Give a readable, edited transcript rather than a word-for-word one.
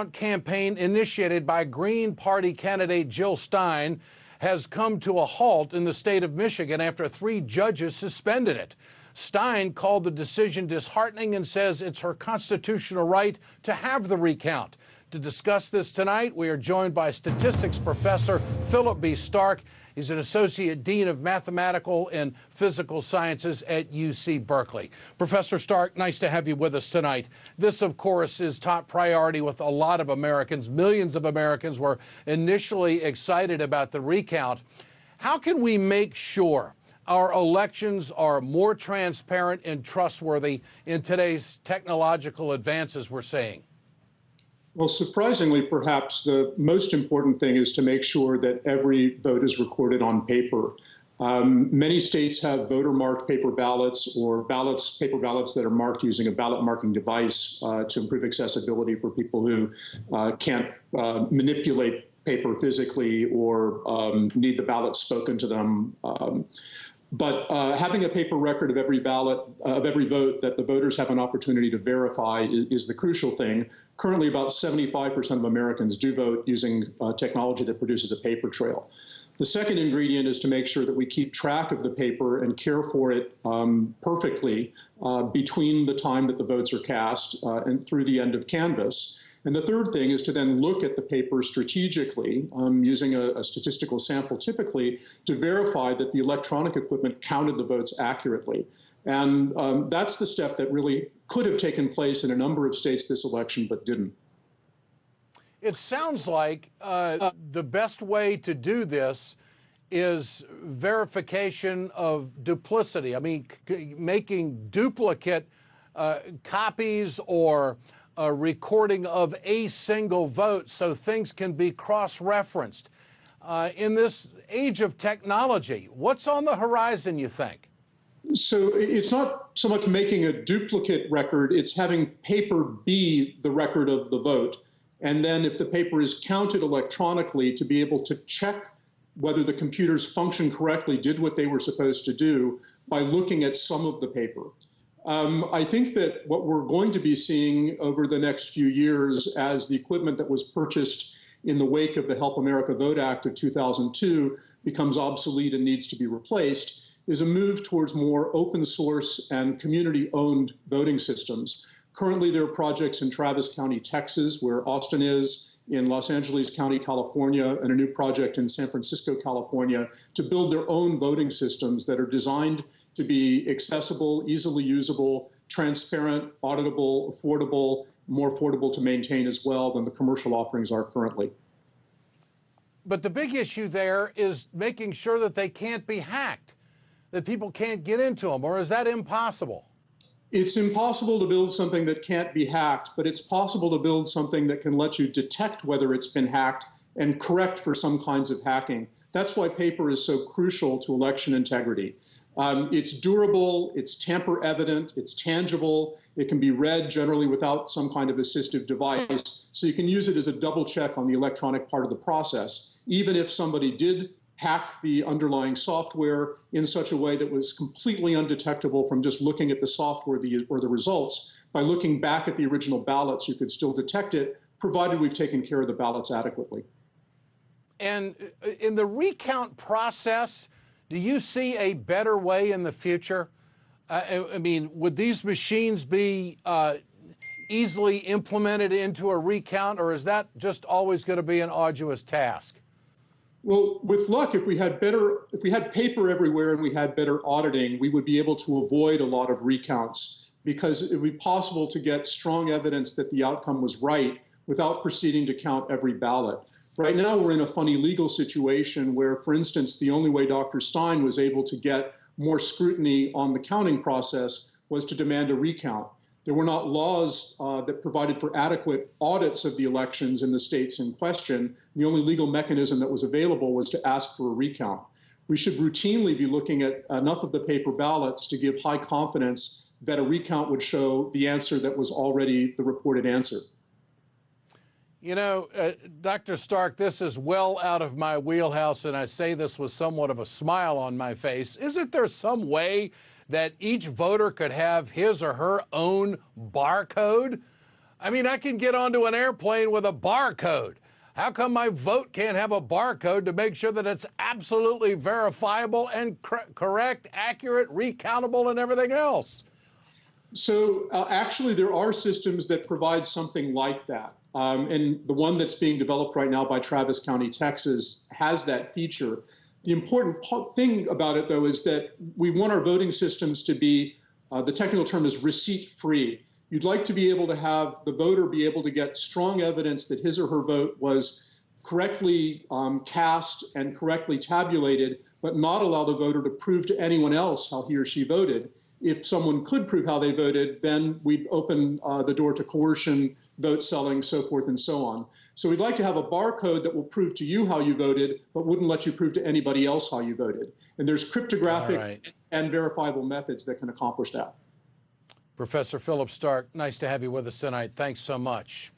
Campaign initiated by Green Party candidate Jill Stein has come to a halt in the state of Michigan after 3 judges suspended it. Stein called the decision disheartening and says it's her constitutional right to have the recount. To discuss this tonight, we are joined by statistics professor Phillip B. He's an associate dean of mathematical and physical sciences at UC Berkeley. Professor Stark, nice to have you with us tonight. This, of course, is top priority with a lot of Americans. Millions of Americans were initially excited about the recount. How can we make sure our elections are more transparent and trustworthy in today's technological advances we're seeing? Well, surprisingly, perhaps the most important thing is to make sure that every vote is recorded on paper. Many states have voter-marked paper ballots or paper ballots that are marked using a ballot marking device to improve accessibility for people who can't manipulate paper physically or need the ballot spoken to them. But having a paper record of every ballot, of every vote that the voters have an opportunity to verify is the crucial thing. Currently, about 75% of Americans do vote using technology that produces a paper trail. The second ingredient is to make sure that we keep track of the paper and care for it perfectly between the time that the votes are cast and through the end of canvass. And the third thing is to then look at the paper strategically, using a statistical sample typically, to verify that the electronic equipment counted the votes accurately. And that's the step that really could have taken place in a number of states this election, but didn't. It sounds like the best way to do this is verification of duplicity. I mean, making duplicate copies or a recording of a single vote so things can be cross-referenced. In this age of technology, what's on the horizon, you think? So it's not so much making a duplicate record, it's having paper be the record of the vote. And then if the paper is counted electronically, to be able to check whether the computers function correctly, did what they were supposed to do by looking at some of the paper. I think that what we're going to be seeing over the next few years as the equipment that was purchased in the wake of the Help America Vote Act of 2002 becomes obsolete and needs to be replaced is a move towards more open source and community-owned voting systems. Currently, there are projects in Travis County, Texas, where Austin is, in Los Angeles County, California, and a new project in San Francisco, California, to build their own voting systems that are designed to be accessible, easily usable, transparent, auditable, affordable, more affordable to maintain as well than the commercial offerings are currently. But the big issue there is making sure that they can't be hacked, that people can't get into them, or is that impossible? It's impossible to build something that can't be hacked, but it's possible to build something that can let you detect whether it's been hacked and correct for some kinds of hacking. That's why paper is so crucial to election integrity. It's durable, it's tamper evident, it's tangible, it can be read generally without some kind of assistive device, so you can use it as a double check on the electronic part of the process. Even if somebody did hack the underlying software in such a way that was completely undetectable from just looking at the software or the results, by looking back at the original ballots, you could still detect it, provided we've taken care of the ballots adequately. And in the recount process, do you see a better way in the future? I mean, would these machines be easily implemented into a recount, or is that just always going to be an arduous task? Well, with luck, if we had paper everywhere and we had better auditing, we would be able to avoid a lot of recounts, because it would be possible to get strong evidence that the outcome was right without proceeding to count every ballot. Right now, we're in a funny legal situation where, for instance, the only way Dr. Stein was able to get more scrutiny on the counting process was to demand a recount. There were not laws that provided for adequate audits of the elections in the states in question. The only legal mechanism that was available was to ask for a recount. We should routinely be looking at enough of the paper ballots to give high confidence that a recount would show the answer that was already the reported answer. You know, Dr. Stark, this is well out of my wheelhouse, and I say this with somewhat of a smile on my face. Isn't there some way that each voter could have his or her own barcode? I mean, I can get onto an airplane with a barcode. How come my vote can't have a barcode to make sure that it's absolutely verifiable and correct, accurate, recountable, and everything else? So actually, there are systems that provide something like that. And the one that's being developed right now by Travis County, Texas, has that feature. The important thing about it, though, is that we want our voting systems to be, the technical term is receipt-free. You'd like to be able to have the voter be able to get strong evidence that his or her vote was correctly cast and correctly tabulated, but not allow the voter to prove to anyone else how he or she voted. If someone could prove how they voted, then we'd open the door to coercion, vote selling, so forth and so on. So we'd like to have a barcode that will prove to you how you voted, but wouldn't let you prove to anybody else how you voted. And there's cryptographic and verifiable methods that can accomplish that. Professor Philip Stark, nice to have you with us tonight. Thanks so much.